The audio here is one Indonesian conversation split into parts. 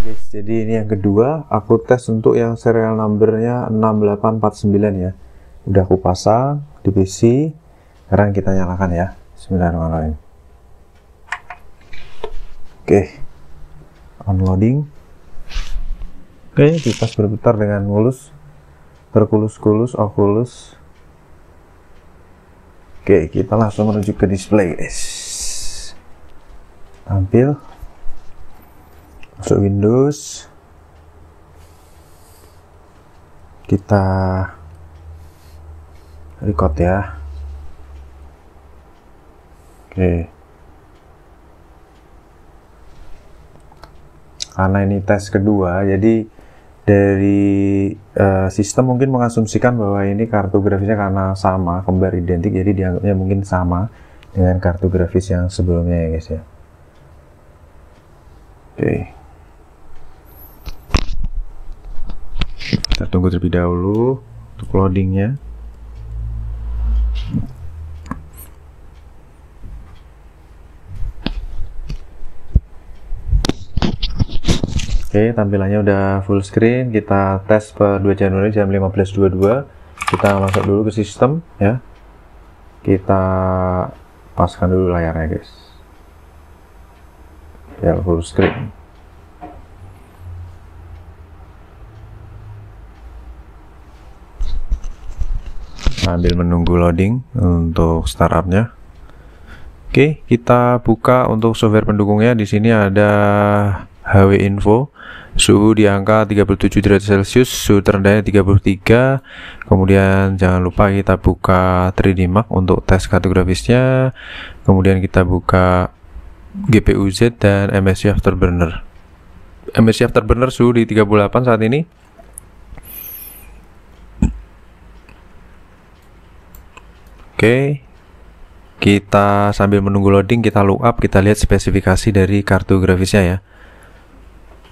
guys, jadi ini yang kedua, aku tes untuk yang serial numbernya 6849 ya. Udah aku pasang di PC. Sekarang kita nyalakan ya. Bismillahirrahmanirrahim. Oke, unloading. Oke, kipas berputar dengan mulus, terkulus-kulus, okulus. Oke, kita langsung menuju ke display guys. Tampil, masuk Windows, kita record ya. Oke, karena ini tes kedua, jadi dari sistem mungkin mengasumsikan bahwa ini kartu grafisnya karena sama, kembar identik, jadi dianggapnya mungkin sama dengan kartu grafis yang sebelumnya ya guys ya. Oke, kita tunggu terlebih dahulu untuk loadingnya. Oke, tampilannya udah full screen. Kita tes per 2 Januari jam 15.22. Kita masuk dulu ke sistem ya. Kita paskan dulu layarnya guys. Ya, full screen. Sambil menunggu loading untuk startupnya. Oke, kita buka untuk software pendukungnya. Di sini ada HW Info, suhu di angka 37 derajat Celcius, suhu terendahnya 33. Kemudian jangan lupa kita buka 3D Mark untuk tes kartu grafisnya. Kemudian kita buka GPU Z dan MSI Afterburner. MSI Afterburner suhu di 38 saat ini. Oke, kita sambil menunggu loading, kita look up, kita lihat spesifikasi dari kartu grafisnya ya.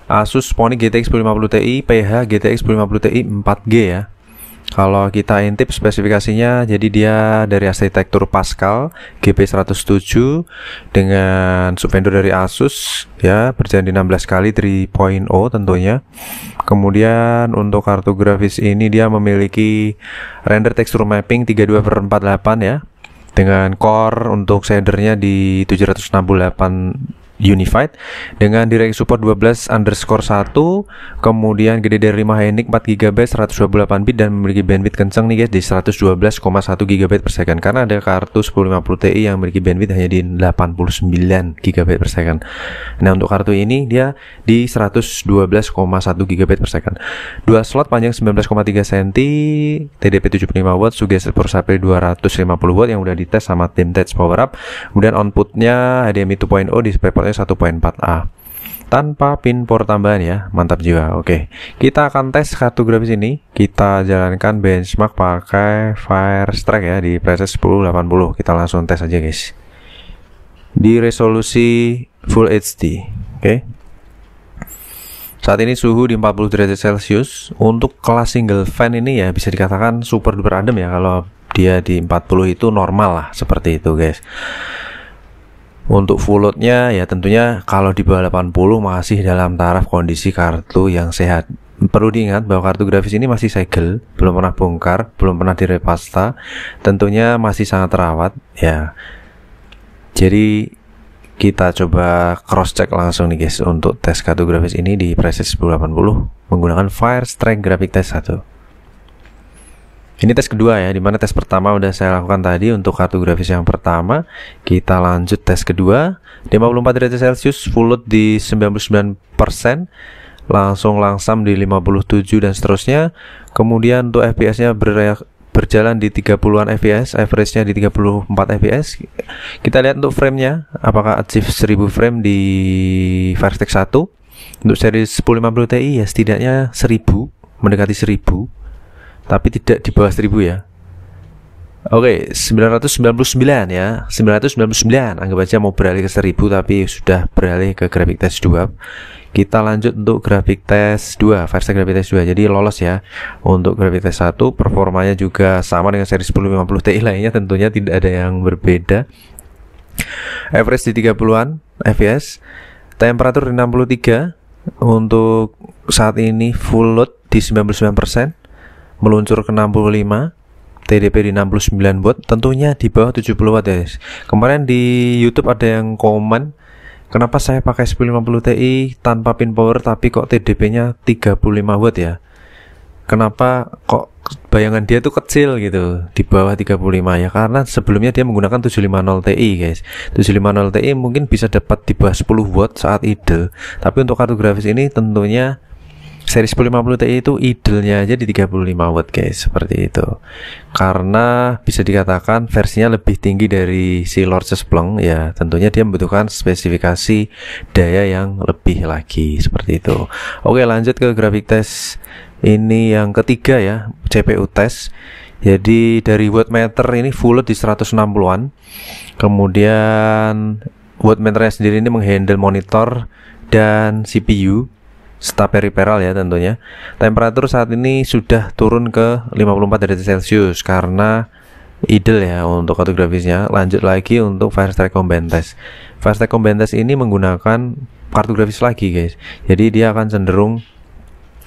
Asus Pony GTX 1050 Ti, PH GTX 1050 Ti 4G ya. Kalau kita intip spesifikasinya, jadi dia dari arsitektur Pascal GP107 dengan subvendor dari Asus ya, berjalan di 16 kali 3.0 tentunya. Kemudian untuk kartu grafis ini dia memiliki render texture mapping 32/48 ya, dengan core untuk shadernya di 768 Unified dengan direct support 12_1, kemudian gede dari 5 Hynix 4GB 128 bit dan memiliki bandwidth kenceng nih guys di 112,1 GB per second, karena ada kartu 1050 Ti yang memiliki bandwidth hanya di 89 GB per second. Nah, untuk kartu ini dia di 112,1 GB per second. Dua slot panjang 19,3 cm, TDP 75 watt, suggested power supply 250 watt yang udah dites sama tim Tech Power Up. Kemudian outputnya HDMI 2.0, DisplayPort 1.4A tanpa pin port tambahan ya, mantap jiwa. Oke, kita akan tes kartu grafis ini. Kita jalankan benchmark pakai Firestrike ya di preset 1080. Kita langsung tes aja guys di resolusi Full HD. Oke, saat ini suhu di 40 derajat Celcius. Untuk kelas single fan ini ya bisa dikatakan super duper adem ya, kalau dia di 40 itu normal lah, seperti itu guys. Untuk full loadnya ya tentunya kalau di bawah 80 masih dalam taraf kondisi kartu yang sehat. Perlu diingat bahwa kartu grafis ini masih segel, belum pernah bongkar, belum pernah direpasta, tentunya masih sangat terawat ya. Jadi kita coba cross check langsung nih guys untuk tes kartu grafis ini di preset 1080 menggunakan Firestrike Graphic Test 1. Ini tes kedua ya, dimana tes pertama udah saya lakukan tadi untuk kartu grafis yang pertama. Kita lanjut tes kedua, 54 derajat Celcius, full load di 99%, langsung langsam di 57 dan seterusnya. Kemudian untuk FPS nya berjalan di 30-an FPS, average-nya di 34 FPS. Kita lihat untuk frame-nya, apakah achieve 1000 frame di Firestrike 1. Untuk seri 1050 Ti ya setidaknya 1000, mendekati 1000, tapi tidak di bawah 1000 ya. Oke, 999 ya, 999. Anggap aja mau beralih ke 1000 tapi sudah beralih ke Graphic Test 2. Kita lanjut untuk Graphic Test 2, versi Graphic Test 2. Jadi lolos ya. Untuk Graphic Test 1 performanya juga sama dengan seri 1050 Ti lainnya, tentunya tidak ada yang berbeda. Average di 30-an FPS, temperatur di 63, Untuk saat ini full load di 99%, meluncur ke 65, TDP di 69 watt, tentunya di bawah 70 watt ya guys. Kemarin di YouTube ada yang komen, kenapa saya pakai 1050 Ti tanpa pin power tapi kok TDP-nya 35 watt ya? Kenapa kok bayangan dia tuh kecil gitu di bawah 35 ya? Karena sebelumnya dia menggunakan 750 Ti guys. 750 Ti mungkin bisa dapat di bawah 10 watt saat idle. Tapi untuk kartu grafis ini tentunya seri 1050 Ti itu idle-nya aja di 35 watt guys, seperti itu. Karena bisa dikatakan versinya lebih tinggi dari si Lord Sespleng ya, tentunya dia membutuhkan spesifikasi daya yang lebih lagi, seperti itu. Oke, lanjut ke grafik test ini yang ketiga ya, CPU test. Jadi dari wattmeter ini full load di 160-an. Kemudian wattmeternya sendiri ini menghandle monitor dan CPU serta periferal ya tentunya. Temperatur saat ini sudah turun ke 54 derajat Celcius karena idle ya untuk kartu grafisnya. Lanjut lagi untuk Firestreak Combine Test. Firestreak Combine Test ini menggunakan kartu grafis lagi guys. Jadi dia akan cenderung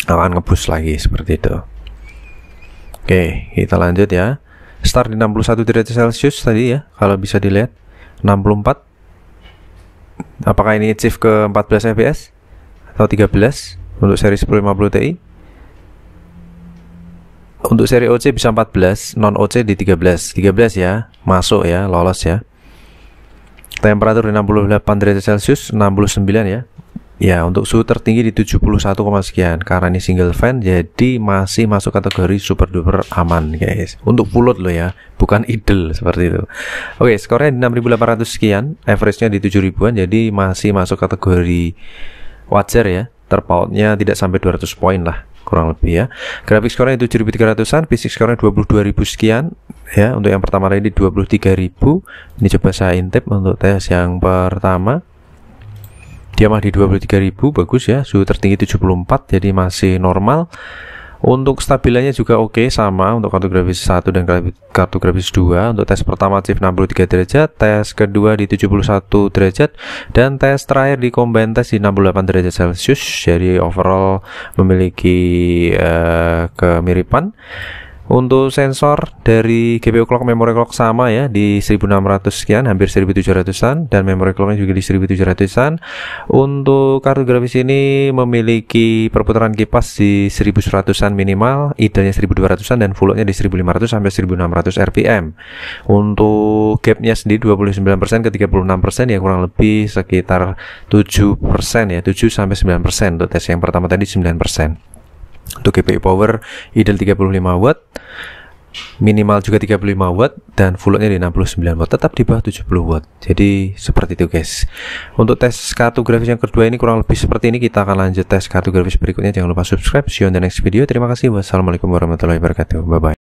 akan ngeboost lagi seperti itu. Oke, kita lanjut ya. Start di 61 derajat Celcius tadi ya, kalau bisa dilihat 64. Apakah ini achieve ke 14 fps atau 13 untuk seri 1050 Ti? Untuk seri OC bisa 14, non OC di 13 ya, masuk ya, lolos ya. Temperatur di 68 derajat Celcius, 69 ya. Ya, untuk suhu tertinggi di 71, sekian. Karena ini single fan, jadi masih masuk kategori super duper aman guys. Untuk full load loh ya, bukan idle seperti itu. Oke, skornya di 6800 sekian, average-nya di 7000-an, jadi masih masuk kategori wajar ya. Terpautnya tidak sampai 200 poin lah, kurang lebih ya. Grafik skornya 7300-an, fisik skornya 22.000 sekian ya. Untuk yang pertama tadi 23.000. Ini coba saya intip untuk tes yang pertama. Dia mah di 23.000, bagus ya. Suhu tertinggi 74, jadi masih normal. Untuk stabilannya juga oke, sama untuk kartu grafis 1 dan kartu grafis 2. Untuk tes pertama achieve 63 derajat, tes kedua di 71 derajat, dan tes terakhir di combine test di 68 derajat Celcius. Jadi overall memiliki kemiripan. Untuk sensor dari GPU clock, memory clock sama ya di 1600 sekian, hampir 1700-an, dan memory clocknya juga di 1700-an. Untuk kartu grafis ini memiliki perputaran kipas di 1100-an minimal, idenya 1200-an, dan full loadnya di 1500 sampai 1600 rpm. Untuk gapnya sendiri 29% ke 36% ya, kurang lebih sekitar 7% ya, 7 sampai 9%. Untuk tes yang pertama tadi 9%. Untuk GPU power idle 35 watt, minimal juga 35 watt, dan full loadnya di 69 watt, tetap di bawah 70 watt. Jadi seperti itu guys. Untuk tes kartu grafis yang kedua ini kurang lebih seperti ini. Kita akan lanjut tes kartu grafis berikutnya. Jangan lupa subscribe. See you on the next video. Terima kasih. Wassalamualaikum warahmatullahi wabarakatuh. Bye bye.